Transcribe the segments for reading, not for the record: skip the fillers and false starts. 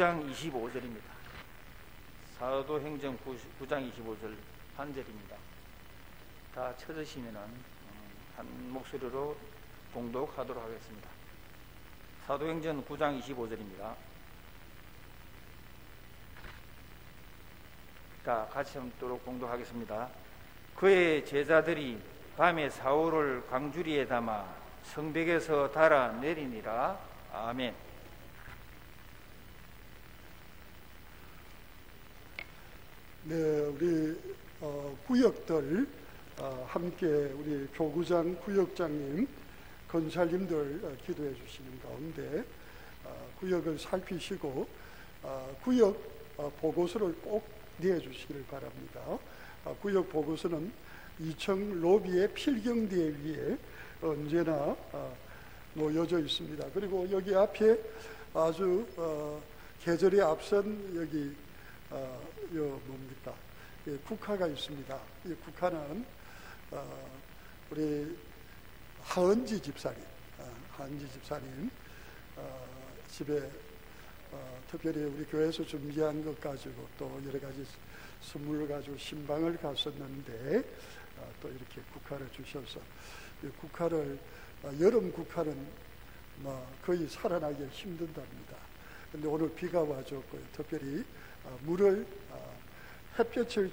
9장 25절입니다. 사도행전 9장 25절 한 절입니다. 다 찾으시면 한 목소리로 봉독하도록 하겠습니다. 사도행전 9장 25절입니다. 자, 같이 함도록 봉독하겠습니다. 그의 제자들이 밤에 사울을 광주리에 담아 성벽에서 달아 내리니라. 아멘. 네, 우리 구역들 함께 우리 교구장 구역장님, 건설님들 기도해 주시는 가운데 구역을 살피시고 구역 보고서를 꼭 내주시기를 바랍니다. 구역 보고서는 2층 로비의 필경대 위에 언제나 놓여져 있습니다. 그리고 여기 앞에 아주 계절에 앞선 여기 뭡니까? 국화가 있습니다. 이 국화는 우리 하은지 집사님 집에 특별히 우리 교회에서 준비한 것 가지고 또 여러 가지 선물을 가지고 신방을 갔었는데 또 이렇게 국화를 주셔서 이 국화를 여름 국화는 거의 살아나기 힘든답니다. 근데 오늘 비가 와줬고요. 특별히 물을 햇볕을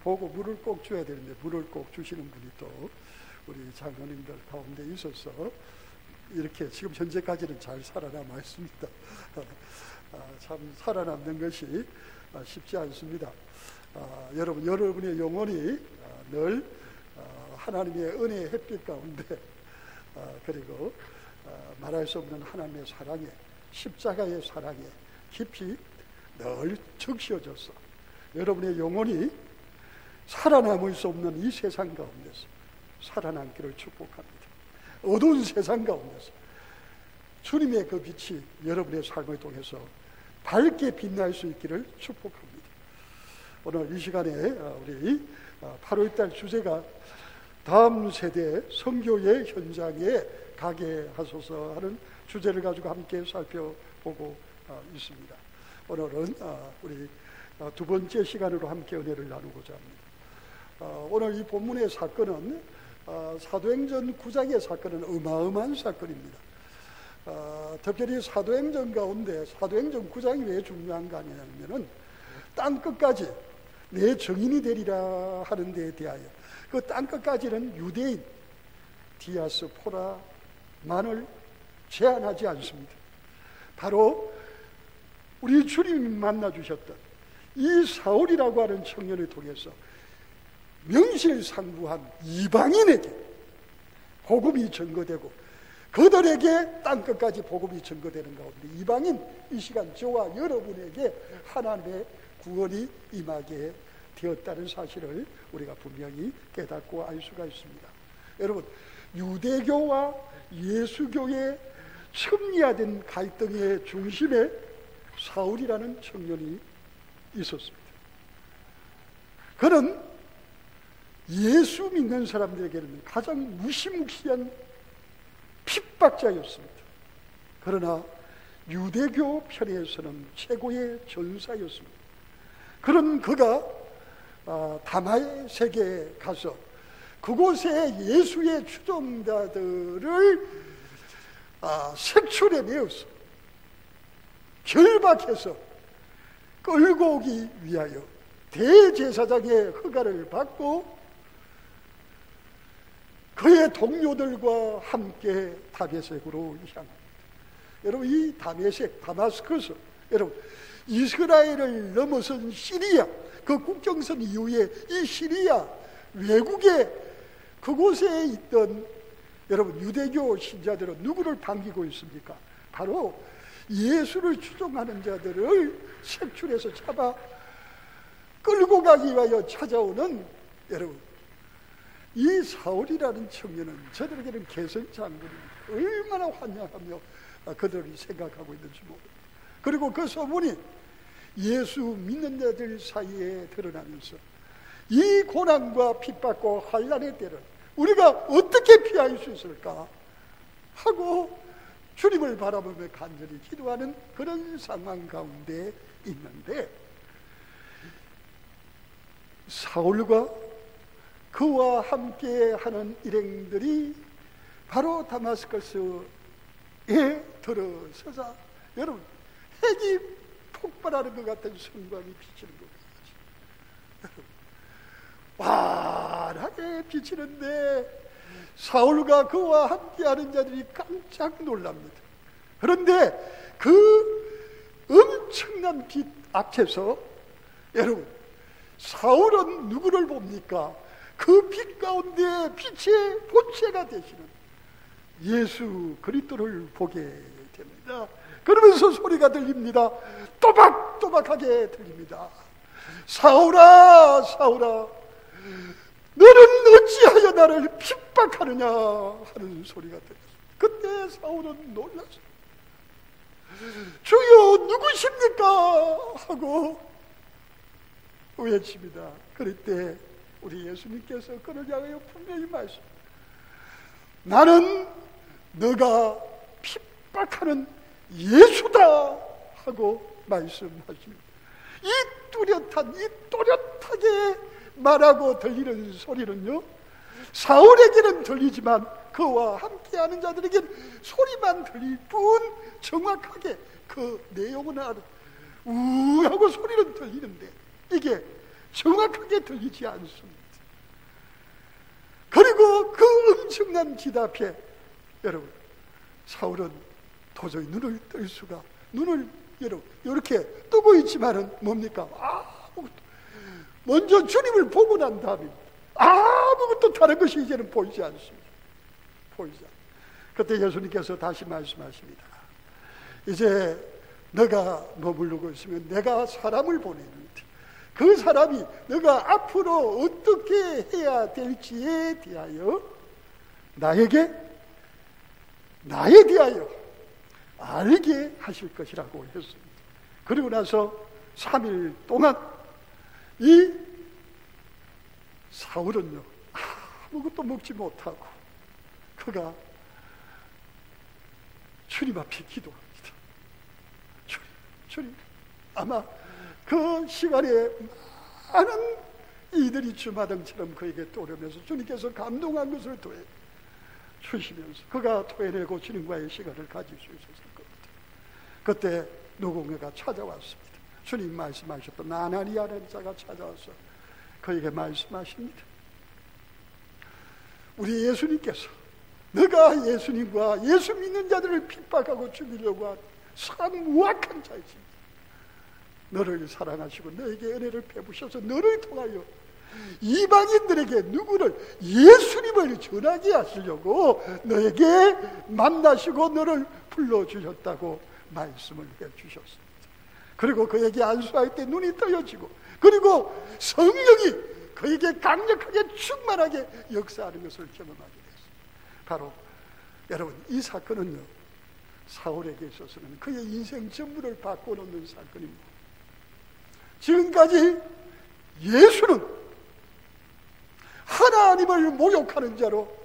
보고 물을 꼭 줘야 되는데 물을 꼭 주시는 분이 또 우리 장로님들 가운데 있어서 이렇게 지금 현재까지는 잘 살아남아 있습니다. 참 살아남는 것이 쉽지 않습니다. 여러분의 영혼이 늘 하나님의 은혜의 햇빛 가운데 그리고 말할 수 없는 하나님의 사랑에, 십자가의 사랑에 깊이 늘 적셔져서 여러분의 영혼이 살아남을 수 없는 이 세상 가운데서 살아남기를 축복합니다. 어두운 세상 가운데서 주님의 그 빛이 여러분의 삶을 통해서 밝게 빛날 수 있기를 축복합니다. 오늘 이 시간에 우리 8월달 주제가 다음 세대 선교의 현장에 가게 하소서 하는 주제를 가지고 함께 살펴보고 있습니다. 오늘은 우리 두 번째 시간으로 함께 은혜를 나누고자 합니다. 오늘 이 본문의 사건은 사도행전 9장의 사건은 어마어마한 사건입니다. 특별히 사도행전 가운데 사도행전 9장이 왜 중요한가 하냐면은 땅끝까지 내 증인이 되리라 하는 데에 대하여 그 땅끝까지는 유대인 디아스포라만을 제한하지 않습니다. 바로 우리 주님이 만나주셨던 이 사울이라고 하는 청년을 통해서 명실상부한 이방인에게 복음이 전거되고 그들에게 땅끝까지 복음이 전거되는 가운데 이방인 이 시간 저와 여러분에게 하나님의 구원이 임하게 되었다는 사실을 우리가 분명히 깨닫고 알 수가 있습니다. 여러분, 유대교와 예수교의 첨예화된 갈등의 중심에 사울이라는 청년이 있었습니다. 그는 예수 믿는 사람들에게는 가장 무시무시한 핍박자였습니다. 그러나 유대교 편에서는 최고의 전사였습니다. 그런 그가 다마섹에 가서 그곳에 예수의 추종자들을 색출해 내어서 결박해서 끌고 오기 위하여 대제사장의 허가를 받고 그의 동료들과 함께 다메섹으로 향합니다. 여러분, 이 다마스커스, 여러분, 이스라엘을 넘어선 시리아, 그 국경선 이후에 이 시리아 외국에 그곳에 있던 여러분 유대교 신자들은 누구를 반기고 있습니까? 바로 예수를 추종하는 자들을 색출해서 잡아 끌고 가기 위하여 찾아오는 여러분, 이 사울이라는 청년은 저들에게는 개성장군입니다. 얼마나 환영하며 그들을 생각하고 있는지 모릅니다. 그리고 그 소문이 예수 믿는 자들 사이에 드러나면서 이 고난과 핍박과 환난의 때를 우리가 어떻게 피할 수 있을까 하고 주님을 바라보며 간절히 기도하는 그런 상황 가운데 있는데, 사울과 그와 함께 하는 일행들이 바로 다마스커스에 들어서자 여러분 핵이 폭발하는 것 같은 성광이 비치는 것 같아요. 환하게 비치는데 사울과 그와 함께하는 자들이 깜짝 놀랍니다. 그런데 그 엄청난 빛 앞에서 여러분 사울은 누구를 봅니까? 그 빛 가운데 빛의 본체가 되시는 예수 그리스도를 보게 됩니다. 그러면서 소리가 들립니다. 또박또박하게 들립니다. 사울아, 사울아, 너는 어찌하여 나를 핍박하느냐 하는 소리가 들렸어요. 그때 사울은 놀랐어요. 주여 누구십니까? 하고 외칩니다. 그럴 때 우리 예수님께서 그를 향하여 분명히 말씀, 나는 너가 핍박하는 예수다 하고 말씀하십니다. 이 또렷하게 말하고 들리는 소리는요, 사울에게는 들리지만 그와 함께하는 자들에게는 소리만 들릴 뿐 정확하게 그 내용은 우하고 소리는 들리는데 이게 정확하게 들리지 않습니다. 그리고 그 엄청난 빛 앞에 여러분 사울은 도저히 눈을 뜰 수가, 눈을 여러분 이렇게 뜨고 있지만은 뭡니까? 아무것도, 먼저 주님을 보고 난 다음에 아무것도 다른 것이 이제는 보이지 않습니다. 보이지 않습니다. 그때 예수님께서 다시 말씀하십니다. 이제 너가 머무르고 있으면 내가 사람을 보내는데 그 사람이 너가 앞으로 어떻게 해야 될지에 대하여 나에 대하여 알게 하실 것이라고 했습니다. 그리고 나서 3일 동안 이 사울은요 아무것도 먹지 못하고 그가 주님 앞에 기도합니다. 주님, 아마 그 시간에 많은 이들이 주마등처럼 그에게 떠오르면서 주님께서 감동한 것을 주시면서 그가 토해내고 주님과의 시간을 가질 수 있었을 겁니다. 그때 누군가가 찾아왔습니다. 주님 말씀하셨던 나나니아라는 자가 찾아와서 그에게 말씀하십니다. 우리 예수님께서 너가 예수님과 예수 믿는 자들을 핍박하고 죽이려고 한 무악한 자이십니다. 너를 사랑하시고 너에게 은혜를 베푸셔서 너를 통하여 이방인들에게 누구를 예수님을 전하게 하시려고 너에게 만나시고 너를 불러주셨다고 말씀을 해주셨습니다. 그리고 그에게 안수할 때 눈이 떠여지고 그리고 성령이 그에게 강력하게 충만하게 역사하는 것을 경험하게 됐습니다. 바로 여러분 이 사건은요 사울에게 있어서는 그의 인생 전부를 바꿔놓는 사건입니다. 지금까지 예수는 하나님을 모욕하는 자로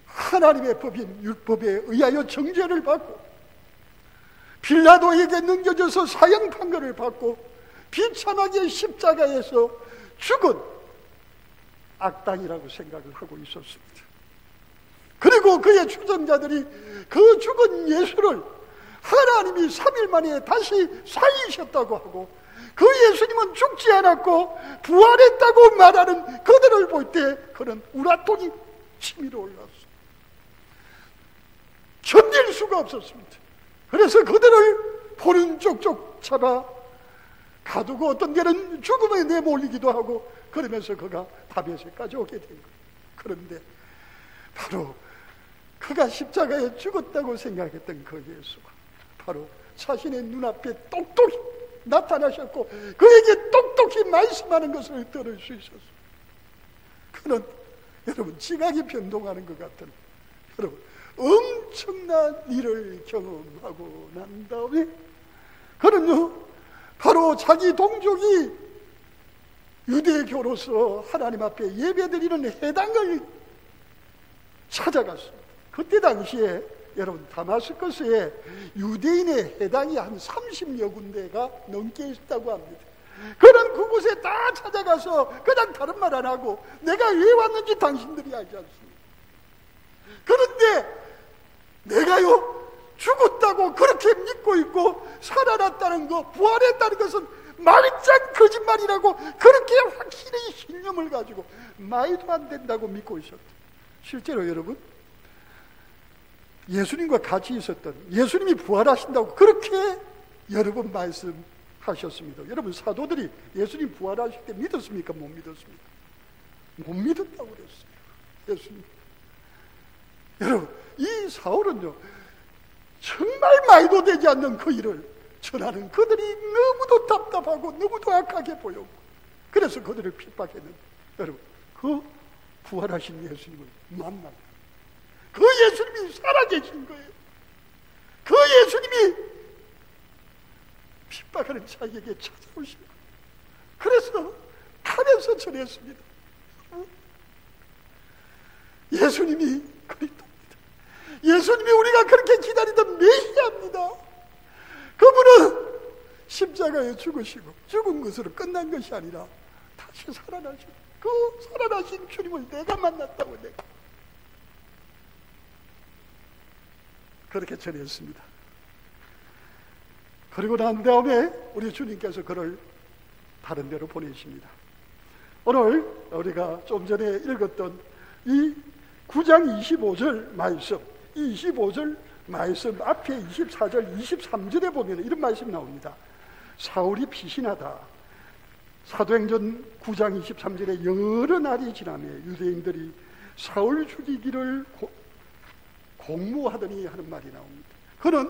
하나님의 법인 율법에 의하여 정죄를 받고 빌라도에게 넘겨져서 사형 판결을 받고 비참하게 십자가에서 죽은 악당이라고 생각을 하고 있었습니다. 그리고 그의 추종자들이 그 죽은 예수를 하나님이 3일 만에 다시 살리셨다고 하고 그 예수님은 죽지 않았고 부활했다고 말하는 그들을 볼 때 그는 우라통이 치밀어 올랐습니다. 견딜 수가 없었습니다. 그래서 그들을 보는 쪽쪽 잡아 가두고 어떤 데는 죽음에 내몰리기도 하고 그러면서 그가 다베세까지 오게 된 거예요. 그런데 바로 그가 십자가에 죽었다고 생각했던 그 예수가 바로 자신의 눈앞에 똑똑히 나타나셨고 그에게 똑똑히 말씀하는 것을 들을 수 있었습니다. 그는 여러분 지각이 변동하는 것 같은 여러분 엄청난 일을 경험하고 난 다음에 그는요 바로 자기 동족이 유대교로서 하나님 앞에 예배드리는 회당을 찾아갔습니다. 그때 당시에 여러분 다마스커스에 유대인의 해당이 한 30여 군데가 넘게 있다고 합니다. 그는 그곳에 다 찾아가서 그냥 다른 말 안 하고 내가 왜 왔는지 당신들이 알지 않습니까? 그런데 내가요 죽었다고 그렇게 믿고 있고 살아났다는 거, 부활했다는 것은 말짱 거짓말이라고 그렇게 확실히 신념을 가지고 말도 안 된다고 믿고 있었다. 실제로 여러분 예수님과 같이 있었던, 예수님이 부활하신다고 그렇게 여러 번 말씀하셨습니다. 여러분 사도들이 예수님 부활하실 때 믿었습니까? 못 믿었습니까? 못 믿었다고 그랬어요. 예수님. 여러분 이 사울은요 정말 말도 되지 않는 그 일을 전하는 그들이 너무도 답답하고 너무도 악하게 보였고 그래서 그들을 핍박했는데 여러분 그 부활하신 예수님을 만나고 그 예수님이 살아계신 거예요. 그 예수님이 핍박하는 자에게 찾아오신 거예요. 그래서 칼에서 전했습니다. 예수님이 그리스도입니다. 예수님이 우리가 그렇게 기다리던 메시아입니다. 그분은 십자가에 죽으시고 죽은 것으로 끝난 것이 아니라 다시 살아나시고 그 살아나신 주님을 내가 만났다고 내가 그렇게 전했습니다. 그리고 난 다음에 우리 주님께서 그를 다른 데로 보내십니다. 오늘 우리가 좀 전에 읽었던 이 9장 25절 말씀, 이 25절 말씀 앞에 24절, 23절에 보면 이런 말씀이 나옵니다. 사울이 피신하다. 사도행전 9장 23절에 여러 날이 지나며 유대인들이 사울 죽이기를 공모하더니 하는 말이 나옵니다. 그는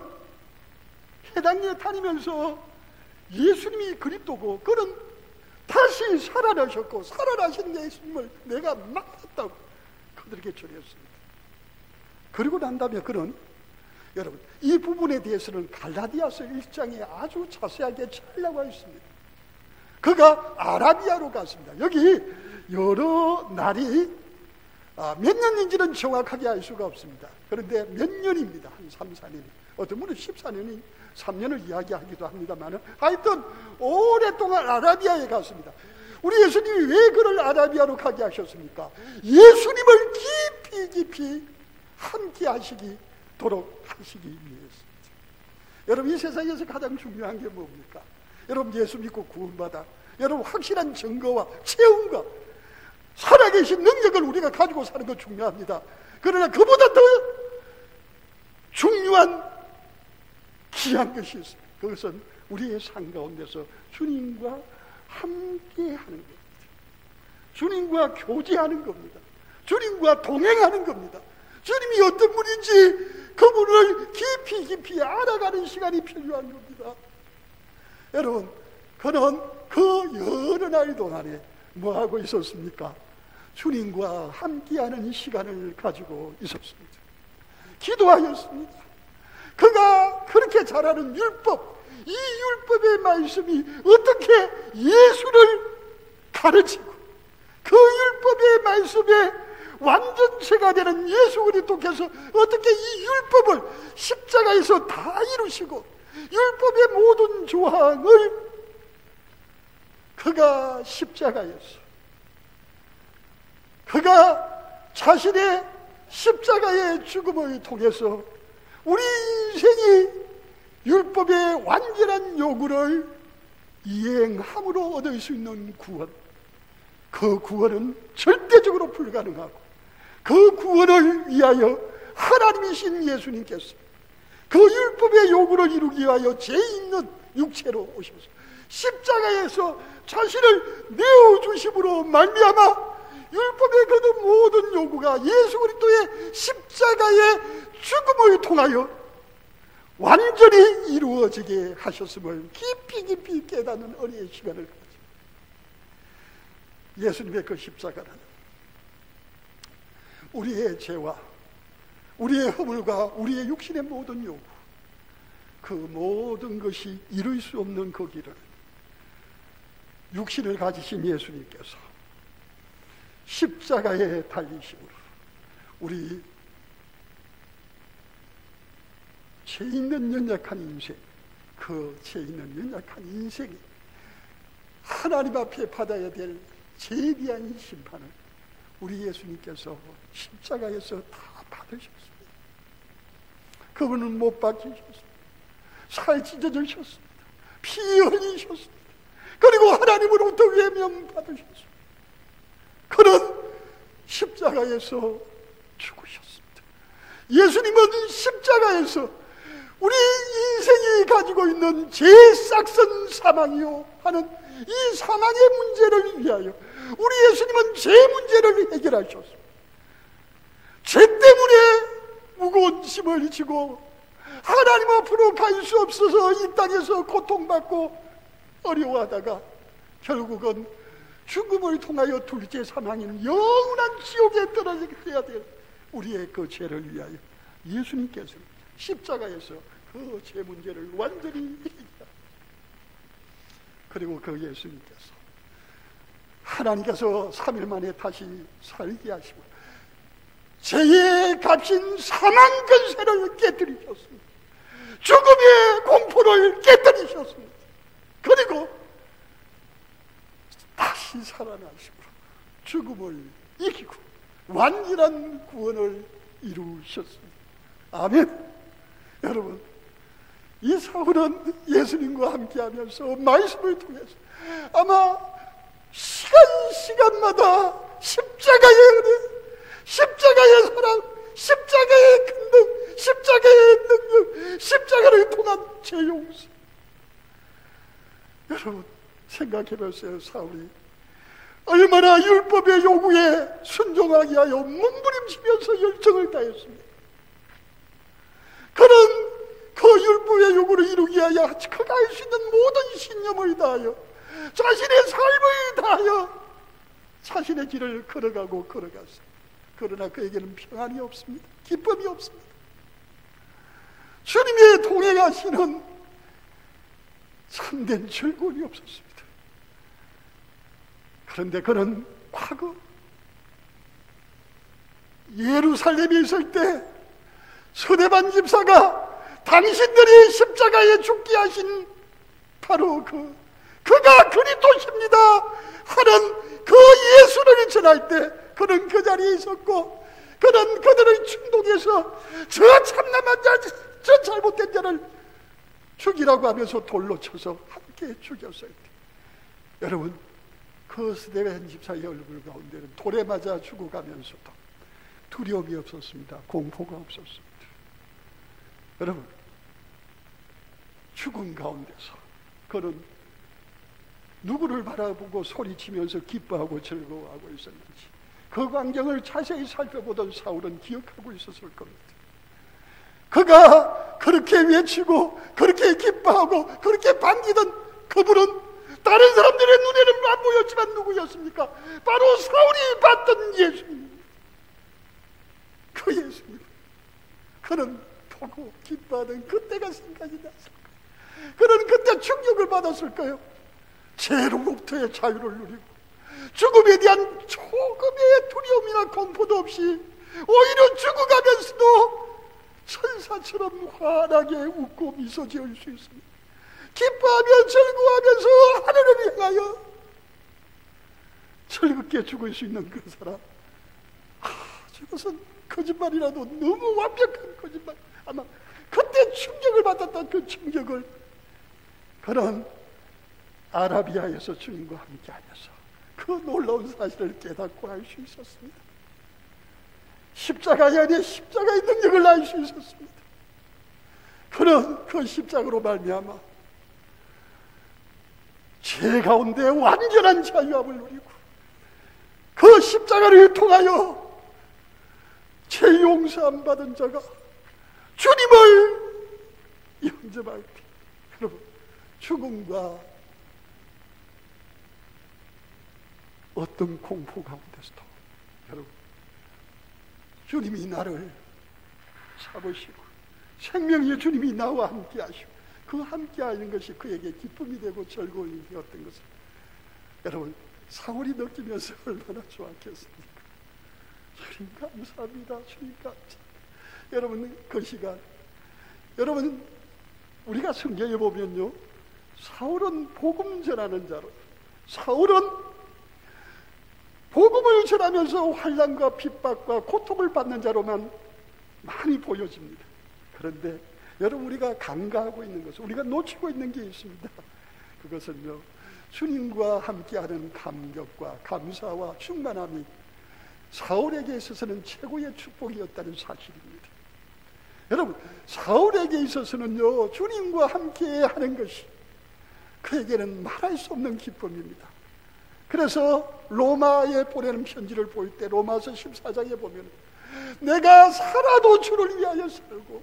해당에 다니면서 예수님이 그리스도고 그는 다시 살아나셨고 살아나신 예수님을 내가 만났다고 그들에게 전했습니다. 그리고 난 다음에 그는 여러분 이 부분에 대해서는 갈라디아서 1장에 아주 자세하게 잘 나와 있습니다. 그가 아라비아로 갔습니다. 여기 여러 날이 몇 년인지는 정확하게 알 수가 없습니다. 그런데 몇 년입니다. 한 3, 4년. 어떤 분은 14년이 3년을 이야기하기도 합니다만 하여튼 오랫동안 아라비아에 갔습니다. 우리 예수님이 왜 그를 아라비아로 가게 하셨습니까? 예수님을 깊이 함께 하시도록 하시기 위해서입니다. 여러분 이 세상에서 가장 중요한 게 뭡니까? 여러분 예수 믿고 구원받아 여러분 확실한 증거와 체험과 살아계신 능력을 우리가 가지고 사는 거 중요합니다. 그러나 그보다 더 중요한 귀한 것이 있습니다. 그것은 우리의 삶 가운데서 주님과 함께 하는 겁니다. 주님과 교제하는 겁니다. 주님과 동행하는 겁니다. 주님이 어떤 분인지 그분을 깊이 알아가는 시간이 필요한 겁니다. 여러분 그는 그 여러 날 동안에 뭐하고 있었습니까? 주님과 함께하는 시간을 가지고 있었습니다. 기도하였습니다. 그가 그렇게 잘하는 율법, 이 율법의 말씀이 어떻게 예수를 가르치고 그 율법의 말씀에 완전체가 되는 예수 그리스도께서 어떻게 이 율법을 십자가에서 다 이루시고 율법의 모든 조항을 그가 십자가에서 그가 자신의 십자가의 죽음을 통해서 우리 인생이 율법의 완전한 요구를 이행함으로 얻을 수 있는 구원, 그 구원은 절대적으로 불가능하고 그 구원을 위하여 하나님이신 예수님께서 그 율법의 요구를 이루기 위하여 죄 있는 육체로 오셔서 십자가에서 자신을 내어주심으로 말미암아 율법의 그 모든 요구가 예수 그리스도의 십자가의 죽음을 통하여 완전히 이루어지게 하셨음을 깊이 깨닫는 은혜의 시간을 가지고 예수님의 그 십자가는 우리의 죄와 우리의 허물과 우리의 육신의 모든 요구, 그 모든 것이 이룰 수 없는 그 길을 육신을 가지신 예수님께서 십자가에 달리심으로 우리 죄 있는 연약한 인생, 그 죄 있는 연약한 인생이 하나님 앞에 받아야 될 죄에 대한 심판을 우리 예수님께서 십자가에서 다 받으셨습니다. 그분은 못 박히셨습니다. 살 찢어지셨습니다. 피 흘리셨습니다. 그리고 하나님으로부터 외면 받으셨습니다. 그런 십자가에서 죽으셨습니다. 예수님은 십자가에서 우리 인생이 가지고 있는 제싹선 사망이요 하는 이 사망의 문제를 위하여 우리 예수님은 죄 문제를 해결하셨습니다. 죄 때문에 무거운 짐을 지고 하나님 앞으로 갈 수 없어서 이 땅에서 고통받고 어려워하다가 결국은 죽음을 통하여 둘째 사망인 영원한 지옥에 떨어져야 될 우리의 그 죄를 위하여 예수님께서 십자가에서 그 죄 문제를 완전히 해결하셨습니다. 그리고 그 예수님께서 하나님께서 3일 만에 다시 살게 하시고 죄의 값인 사망 권세를 깨뜨리셨습니다. 죽음의 공포를 깨뜨리셨습니다. 그리고 다시 살아나시고 죽음을 이기고 완전한 구원을 이루셨습니다. 아멘. 여러분, 이 사울은 예수님과 함께하면서 말씀을 통해서 아마 시간마다 십자가의 은혜, 십자가의 사랑, 십자가의 근능, 십자가의 능력, 십자가를 통한 죄 용서. 여러분 생각해보세요. 사울이 얼마나 율법의 요구에 순종하게 하여 몸부림치면서 열정을 다했습니다. 그는 그 율법의 요구를 이루기 위하여 그가 할 수 있는 모든 신념을 다하여 자신의 삶을 다하여 자신의 길을 걸어갔어요. 그러나 그에게는 평안이 없습니다. 기쁨이 없습니다. 주님의 동행하시는 참된 즐거움이 없었습니다. 그런데 그는 과거 예루살렘에 있을 때 스데반 집사가 당신들이 십자가에 죽게 하신 바로 그가 그리스도십니다 하는 그 예수를 전할 때 그는 그 자리에 있었고, 그는 그들을 충동해서 저 참남한 자, 저 잘못된 자를 죽이라고 하면서 돌로 쳐서 함께 죽였어요. 여러분, 그 스데반 집사의 얼굴 가운데는 돌에 맞아 죽어가면서도 두려움이 없었습니다. 공포가 없었습니다. 여러분, 죽음 가운데서 그는 누구를 바라보고 소리치면서 기뻐하고 즐거워하고 있었는지 그 광경을 자세히 살펴보던 사울은 기억하고 있었을 겁니다. 그가 그렇게 외치고 그렇게 기뻐하고 그렇게 반기던 그분은 다른 사람들의 눈에는 안 보였지만 누구였습니까? 바로 사울이 봤던 예수님. 그 예수님. 그는 보고 기뻐하던 그때가 생각이 났을 거예요. 그는 그때 충격을 받았을 거예요. 죄로부터의 자유를 누리고 죽음에 대한 조금의 두려움이나 공포도 없이 오히려 죽어가면서도 천사처럼 환하게 웃고 미소 지을 수 있습니다. 기뻐하며 즐거워하면서 하늘을 향하여 즐겁게 죽을 수 있는 그 사람. 저것은 거짓말이라도 너무 완벽한 거짓말. 아마 그때 충격을 받았던 그 충격을 그런 아라비아에서 주님과 함께하면서 그 놀라운 사실을 깨닫고 알 수 있었습니다. 십자가의 안에 십자가의 능력을 알 수 있었습니다. 그런 그 십자가로 말미암아 죄 가운데 완전한 자유함을 누리고 그 십자가를 통하여 죄 용서함 받은 자가 주님을 영접할 때 여러분 죽음과 어떤 공포 가운데서도 여러분 주님이 나를 잡으시고 생명의 주님이 나와 함께 하시고 그 함께 하는 것이 그에게 기쁨이 되고 즐거움이 되었던 것을 여러분 사울이 느끼면서 얼마나 좋았겠습니까? 주님 감사합니다. 주님 감사합니다. 여러분 그 시간 여러분, 우리가 성경에 보면요, 사울은 복음 전하는 자로, 사울은 복음을 전하면서 환난과 핍박과 고통을 받는 자로만 많이 보여집니다. 그런데 여러분, 우리가 간과하고 있는 것은, 우리가 놓치고 있는 게 있습니다. 그것은요, 주님과 함께하는 감격과 감사와 충만함이 사울에게 있어서는 최고의 축복이었다는 사실입니다. 여러분, 사울에게 있어서는요, 주님과 함께하는 것이 그에게는 말할 수 없는 기쁨입니다. 그래서 로마에 보내는 편지를 볼 때 로마서 14장에 보면, 내가 살아도 주를 위하여 살고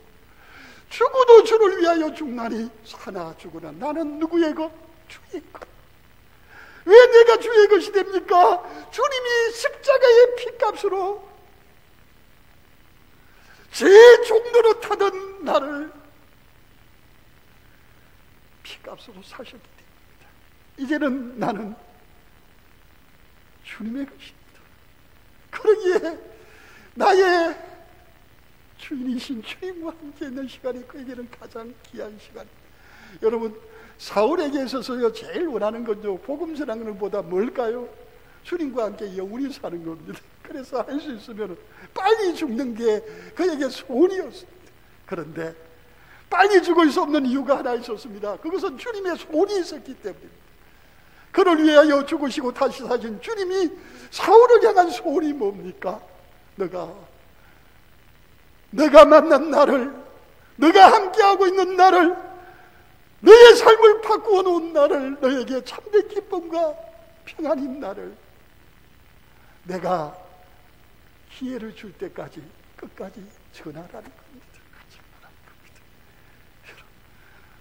죽어도 주를 위하여 죽나니, 사나 죽으나 나는 누구의 것? 주의 것. 왜 내가 주의 것이 됩니까? 주님이 십자가의 피값으로 제 종로로 타던 나를 피값으로 사셨기 때문입니다. 이제는 나는 주님의 것입니다. 그러기에 나의 주인이신 주님과 함께 있는 시간이 그에게는 가장 귀한 시간. 여러분, 사울에게 있어서요, 제일 원하는 건요, 복음 전하는 것보다 뭘까요? 주님과 함께 영원히 사는 겁니다. 그래서 할 수 있으면 빨리 죽는 게 그에게 소원이었습니다. 그런데 빨리 죽을 수 없는 이유가 하나 있었습니다. 그것은 주님의 소원이 있었기 때문입니다. 그를 위하여 죽으시고 다시 사신 주님이 사울을 향한 소원이 뭡니까? 내가 만난 나를, 내가 함께하고 있는 나를, 너의 삶을 바꾸어 놓은 나를, 너에게 참된 기쁨과 평안인 나를 내가 기회를 줄 때까지 끝까지 전하라는 겁니다.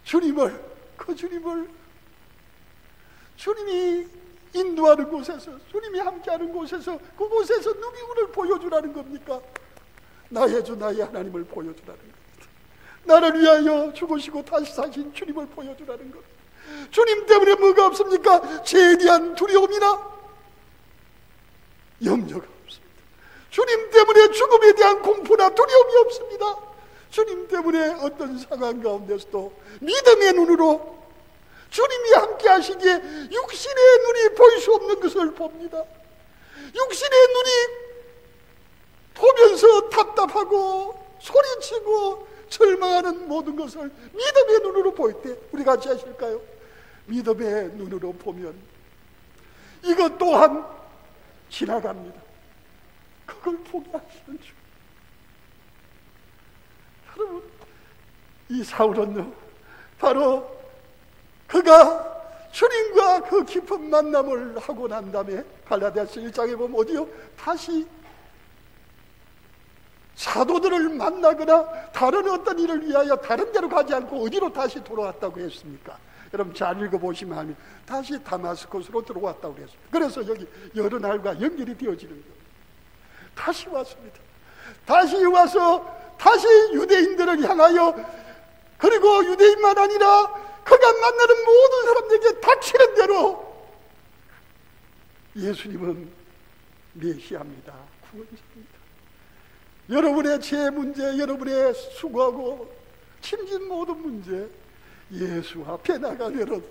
주님을, 주님이 인도하는 곳에서, 주님이 함께하는 곳에서, 그곳에서 누구를 보여주라는 겁니까? 나의 주, 나의 하나님을 보여주라는 겁니다. 나를 위하여 죽으시고 다시 사신 주님을 보여주라는 것. 주님 때문에 뭐가 없습니까? 죄에 대한 두려움이나 염려가 없습니다. 주님 때문에 죽음에 대한 공포나 두려움이 없습니다. 주님 때문에 어떤 상황 가운데서도 믿음의 눈으로 주님이 함께 하시기에 육신의 눈이 볼 수 없는 것을 봅니다. 육신의 눈이 보면서 답답하고 소리치고 절망하는 모든 것을 믿음의 눈으로 볼 때 우리 같이 하실까요? 믿음의 눈으로 보면 이것 또한 지나갑니다. 그걸 보게 하시는 주. 여러분, 이 사울은 바로 그가 주님과 그 깊은 만남을 하고 난 다음에 갈라디아서 1장에 보면 어디요? 다시 사도들을 만나거나 다른 어떤 일을 위하여 다른 데로 가지 않고 어디로 다시 돌아왔다고 했습니까? 여러분 잘 읽어보시면 다시 다마스커스로 들어왔다고 했습니다. 그래서 여기 여러 날과 연결이 되어지는 거예요. 다시 왔습니다. 다시 와서 다시 유대인들을 향하여, 그리고 유대인만 아니라 그가 만나는 모든 사람들에게 닥치는 대로 예수님은 메시아입니다. 구원자입니다. 여러분의 죄 문제, 여러분의 수고하고 힘진 모든 문제 예수 앞에 나가면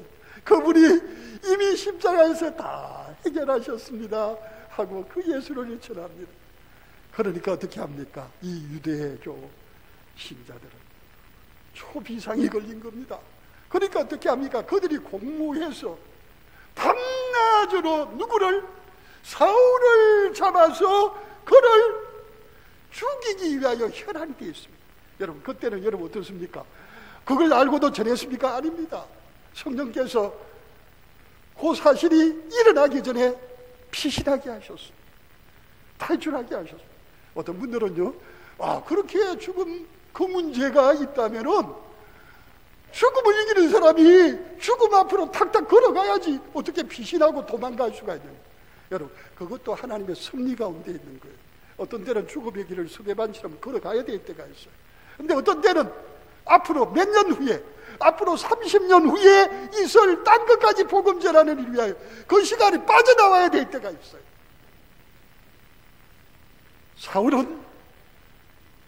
그분이 이미 십자가에서 다 해결하셨습니다 하고 그 예수를 전합니다. 그러니까 어떻게 합니까? 이 유대교 신자들은 초비상이 걸린 겁니다. 그러니까 어떻게 합니까? 그들이 공모해서 밤낮으로 누구를? 사울을 잡아서 그를 죽이기 위하여 혈안이 되어 있습니다. 여러분, 그때는 여러분 어떻습니까? 그걸 알고도 전했습니까? 아닙니다. 성령께서 그 사실이 일어나기 전에 피신하게 하셨습니다. 탈출하게 하셨습니다. 어떤 분들은요, 그렇게 죽음 그 문제가 있다면은 죽음을 이기는 사람이 죽음 앞으로 탁탁 걸어가야지 어떻게 피신하고 도망갈 수가 있냐. 여러분, 그것도 하나님의 섭리 가운데 있는 거예요. 어떤 때는 죽음의 길을 수레반처럼 걸어가야 될 때가 있어요. 근데 어떤 때는 앞으로 몇 년 후에, 앞으로 30년 후에 있을 딴 것까지 복음 전하는 일 위하여 그 시간이 빠져나와야 될 때가 있어요. 사울은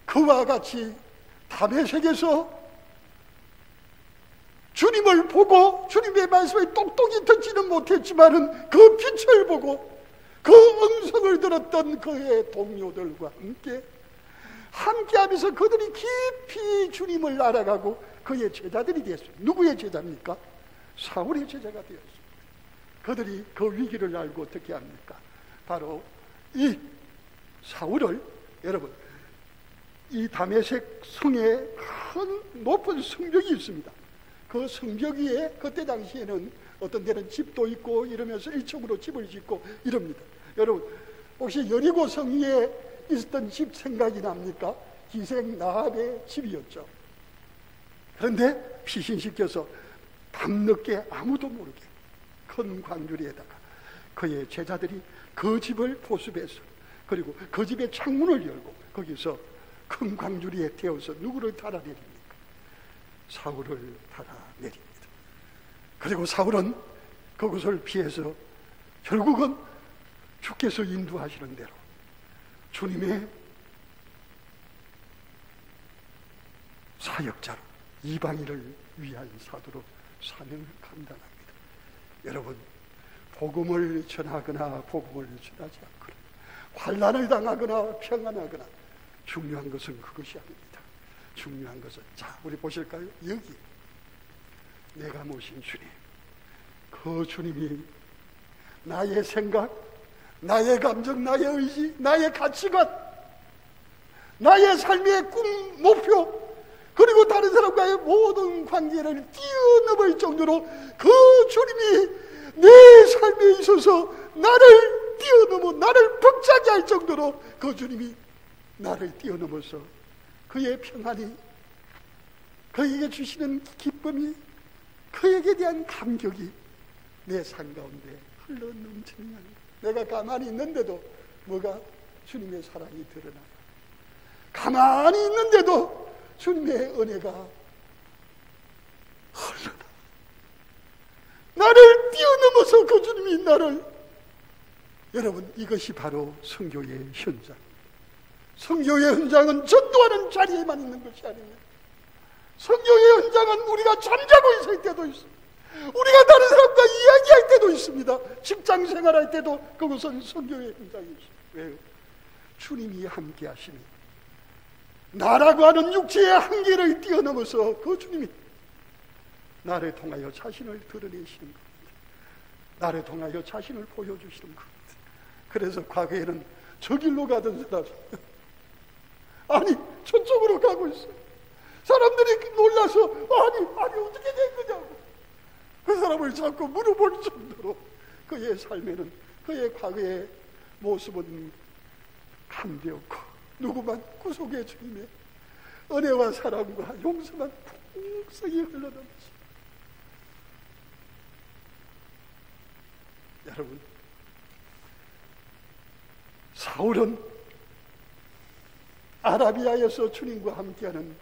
그와 같이 다메섹에서 주님을 보고 주님의 말씀에 똑똑히 듣지는 못했지만은 그 빛을 보고 그 음성을 들었던 그의 동료들과 함께하면서 그들이 깊이 주님을 알아가고 그의 제자들이 되었습니다. 누구의 제자입니까? 사울의 제자가 되었습니다. 그들이 그 위기를 알고 어떻게 합니까? 바로 이 사울을, 여러분, 이 다메섹 성에 큰 높은 성벽이 있습니다. 그 성벽 위에 그때 당시에는 어떤 데는 집도 있고 이러면서 1층으로 집을 짓고 이럽니다. 여러분, 혹시 여리고 성 위에 있었던 집 생각이 납니까? 기생 나합의 집이었죠. 그런데 피신시켜서 밤늦게 아무도 모르게 큰 광주리에다가 그의 제자들이 그 집을 보습해서, 그리고 그 집의 창문을 열고 거기서 큰 광주리에 태워서 누구를 달아내립니까? 사울을 달아내립니다. 그리고 사울은 그것을 피해서 결국은 주께서 인도하시는 대로 주님의 사역자로, 이방인을 위한 사도로 사명을 감당합니다. 여러분, 복음을 전하거나 복음을 전하지 않거나, 환난을 당하거나 평안하거나, 중요한 것은 그것이 아닙니다. 중요한 것은, 자, 우리 보실까요? 여기 내가 모신 주님, 그 주님이 나의 생각, 나의 감정, 나의 의지, 나의 가치관, 나의 삶의 꿈, 목표, 그리고 다른 사람과의 모든 관계를 뛰어넘을 정도로 그 주님이 내 삶에 있어서 나를 뛰어넘어, 나를 벅차게 할 정도로 그 주님이 나를 뛰어넘어서 그의 평안이, 그에게 주시는 기쁨이, 그에게 대한 감격이 내 삶 가운데 흘러넘치는, 내가 가만히 있는데도 뭐가 주님의 사랑이 드러나요. 가만히 있는데도 주님의 은혜가 흘러나, 나를 뛰어넘어서 그 주님이 나를, 여러분, 이것이 바로 선교의 현장. 선교의 현장은 전도하는 자리에만 있는 것이 아닙니다. 선교의 현장은 우리가 잠자고 있을 때도 있습니다. 우리가 다른 사람과 이야기할 때도 있습니다. 직장 생활할 때도 그것은 선교의 현장이 있습니다. 왜요? 주님이 함께 하시니 나라고 하는 육체의 한계를 뛰어넘어서 그 주님이 나를 통하여 자신을 드러내시는 겁니다. 나를 통하여 자신을 보여주시는 겁니다. 그래서 과거에는 저 길로 가던 사람이 아니 저쪽으로 가고 있어요. 사람들이 놀라서 아니 어떻게 된 거냐고 그 사람을 자꾸 물어볼 정도로 그의 삶에는, 그의 과거의 모습은 감되었고 누구만 구속의 주님의 은혜와 사랑과 용서만 풍성히 흘러넘치. 여러분, 사울은 아라비아에서 주님과 함께하는,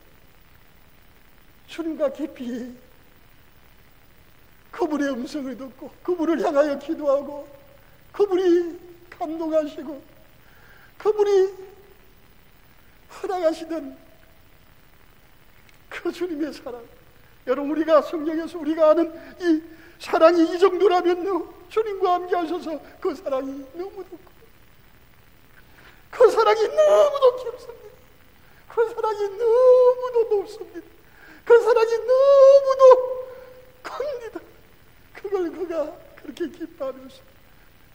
주님과 깊이 그분의 음성을 듣고 그분을 향하여 기도하고 그분이 감동하시고 그분이 허락하시던 그 주님의 사랑, 여러분, 우리가 성경에서 우리가 아는 이 사랑이 이 정도라면요, 주님과 함께 하셔서 그 사랑이 너무 높고 그 사랑이 너무도 깊습니다. 그 사랑이 너무도 높습니다. 그 사랑이 너무도 큽니다. 그걸 그가 그렇게 기뻐하면서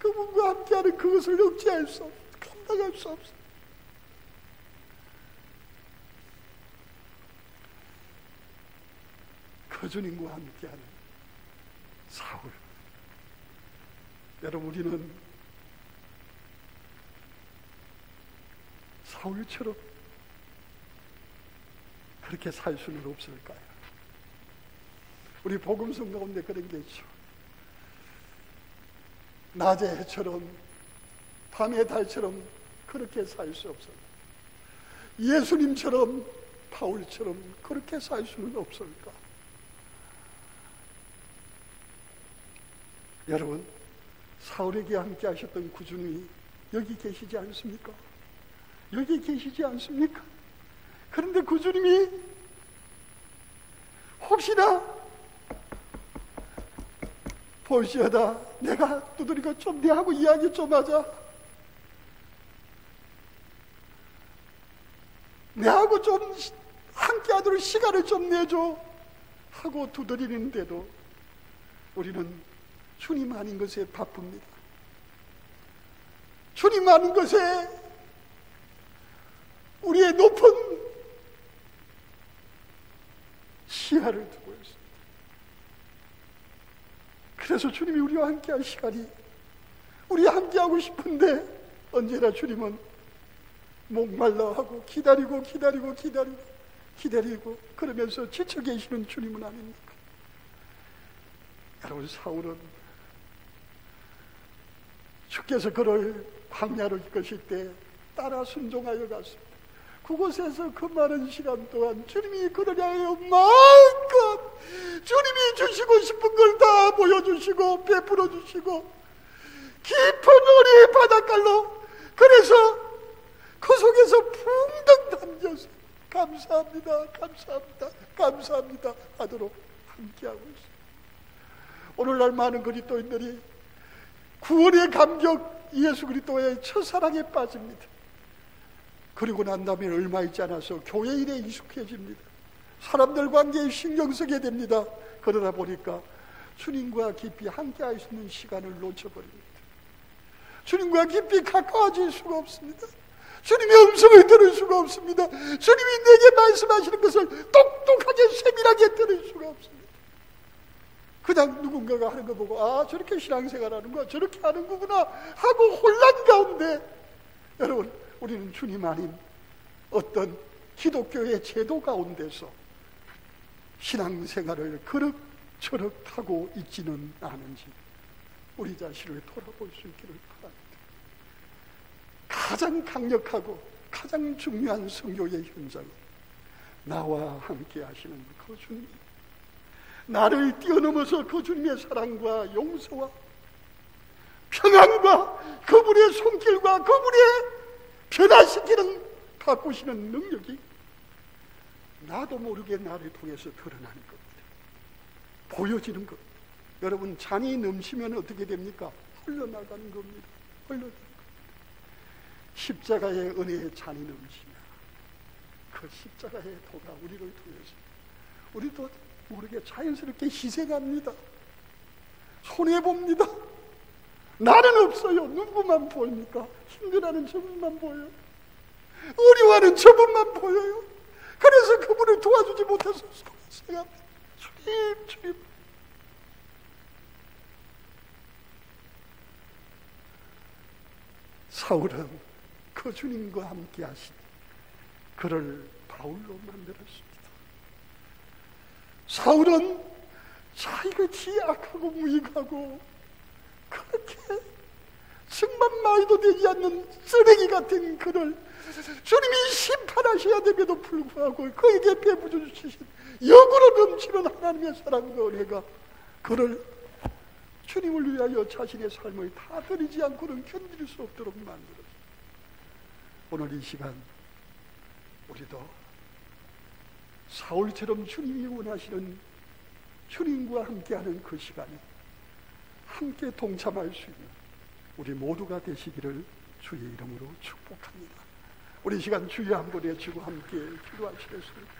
그분과 함께하는 그것을 억제할 수 없어, 감당할 수 없어. 그 주님과 함께하는 사울. 여러분, 우리는 사울처럼 그렇게 살 수는 없을까요? 우리 복음성 가운데 그런 게 있죠. 낮의 해처럼 밤의 달처럼 그렇게 살 수 없어요. 예수님처럼 바울처럼 그렇게 살 수는 없을까? 여러분, 사울에게 함께 하셨던 그 주님이 여기 계시지 않습니까? 여기 계시지 않습니까? 그런데 그 주님이 혹시나 볼지어다 내가 두드리고 좀 내하고 이야기 좀 하자, 내하고 좀 함께 하도록 시간을 좀 내줘 하고 두드리는데도 우리는 주님 아닌 것에 바쁩니다. 주님 아닌 것에 우리의 높은 시야를 두고 있습니다. 그래서 주님이 우리와 함께할 시간이, 우리와 함께하고 싶은데 언제나 주님은 목말라 하고 기다리고 그러면서 지쳐 계시는 주님은 아닙니까? 여러분, 사울은 주께서 그를 광야로 이끄실 때 따라 순종하여 갔습니다. 그곳에서 그 많은 시간 동안 주님이 그를 향하여 마음껏 주님이 주시고 싶은 걸 다 보여주시고 베풀어 주시고 깊은 은혜의 바닷가로, 그래서 그 속에서 붕덩 담겨서 감사합니다 하도록 함께하고 있습니다. 오늘날 많은 그리스도인들이 구원의 감격, 예수 그리스도의 첫사랑에 빠집니다. 그리고 난 다음에 얼마 있지 않아서 교회 일에 익숙해집니다. 사람들 관계에 신경 쓰게 됩니다. 그러다 보니까 주님과 깊이 함께할 수 있는 시간을 놓쳐버립니다. 주님과 깊이 가까워질 수가 없습니다. 주님의 음성을 들을 수가 없습니다. 주님이 내게 말씀하시는 것을 똑똑하게 세밀하게 들을 수가 없습니다. 그냥 누군가가 하는 거 보고 아, 저렇게 신앙생활 하는 거야, 저렇게 하는 거구나 하고 혼란 가운데, 여러분, 우리는 주님 아닌 어떤 기독교의 제도 가운데서 신앙생활을 그럭저럭 하고 있지는 않은지 우리 자신을 돌아볼 수 있기를 바랍니다. 가장 강력하고 가장 중요한 성교의 현장은 나와 함께 하시는 그 주님, 나를 뛰어넘어서 그 주님의 사랑과 용서와 평안과 그분의 손길과 그분의 변화시키는 바꾸시는 능력이 나도 모르게 나를 통해서 드러나는 겁니다. 보여지는 것. 여러분, 잔이 넘치면 어떻게 됩니까? 흘러나가는 겁니다. 흘러나가는 겁니다. 십자가의 은혜의 잔이 넘치면 그 십자가의 도가 우리를 통해서 우리도 모르게 자연스럽게 희생합니다. 손해봅니다. 나는 없어요. 누구만 보입니까? 힘들어하는 저분만 보여요. 어려워하는 저분만 보여요. 그래서 그분을 도와주지 못해서 생각합니다. 주님. 사울은 그 주님과 함께 하신 그를 바울로 만들었습니다. 사울은 자기같이 악하고 무익하고 그렇게 정말 말도 되지 않는 쓰레기 같은 그를 주님이 심판하셔야 됨에도 불구하고 그에게 베풀어 주신 역으로 넘치는 하나님의 사랑과 은혜가 그를 주님을 위하여 자신의 삶을 다 드리지 않고는 견딜 수 없도록 만들었습니다. 오늘 이 시간 우리도 사울처럼 주님이 원하시는 주님과 함께하는 그 시간에 함께 동참할 수 있는 우리 모두가 되시기를 주의 이름으로 축복합니다. 우리 시간 주여 한번 외치고 함께 기도하시겠습니다.